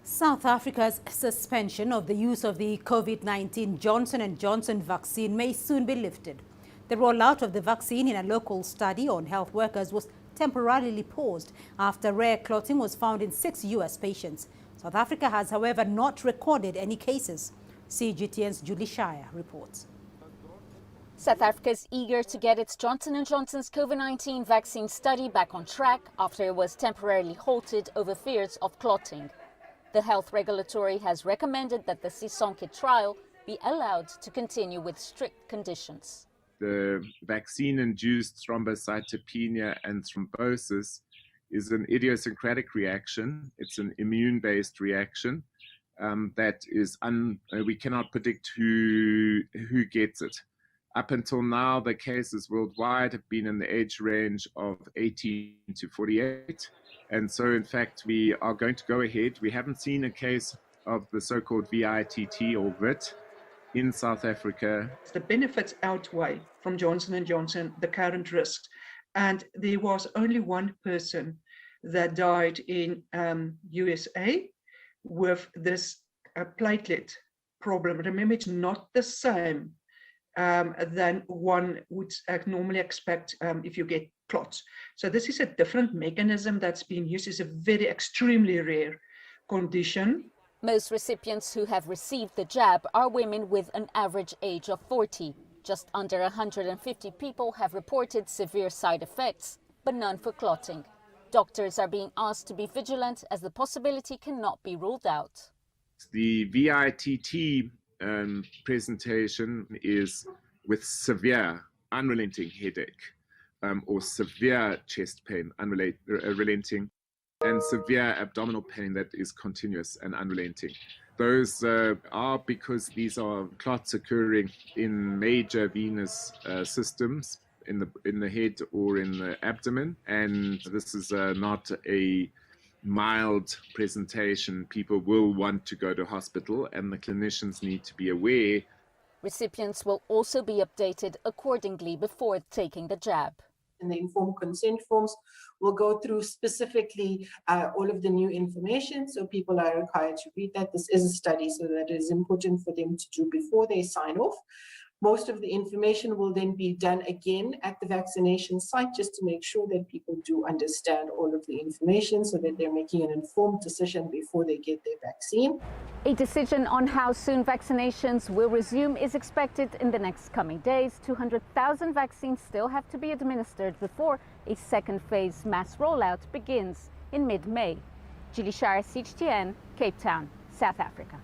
South Africa's suspension of the use of the COVID-19 Johnson & Johnson vaccine may soon be lifted. The rollout of the vaccine in a local study on health workers was temporarily paused after rare clotting was found in 6 U.S. patients. South Africa has, however, not recorded any cases. CGTN's Julie Shire reports. South Africa is eager to get its Johnson & Johnson's COVID-19 vaccine study back on track after it was temporarily halted over fears of clotting. The health regulatory has recommended that the Sisonke trial be allowed to continue with strict conditions. The vaccine-induced thrombocytopenia and thrombosis is an idiosyncratic reaction. It's an immune-based reaction that is we cannot predict who gets it. Up until now, the cases worldwide have been in the age range of 18 to 48. And so, in fact, we are going to go ahead. We haven't seen a case of the so-called VITT or VIT in South Africa. The benefits outweigh from Johnson & Johnson the current risks. And there was only one person that died in USA with this platelet problem. Remember, it's not the same than one would normally expect if you get clots. So this is a different mechanism that's being used. It's a very extremely rare condition. Most recipients who have received the jab are women with an average age of 40. Just under 150 people have reported severe side effects, but none for clotting. Doctors are being asked to be vigilant as the possibility cannot be ruled out. The VITT presentation is with severe, unrelenting headache or severe chest pain, unrelenting, and severe abdominal pain that is continuous and unrelenting. Those are because these are clots occurring in major venous systems in the head or in the abdomen, and this is not a mild presentation. People will want to go to hospital, and the clinicians need to be aware. Recipients will also be updated accordingly before taking the jab. And the informed consent forms will go through specifically all of the new information, so people are required to read that. This is a study, so that it is important for them to do before they sign off. Most of the information will then be done again at the vaccination site, just to make sure that people do understand all of the information so that they're making an informed decision before they get their vaccine. A decision on how soon vaccinations will resume is expected in the next coming days. 200,000 vaccines still have to be administered before a second phase mass rollout begins in mid-May. Julie Shire, CGTN, Cape Town, South Africa.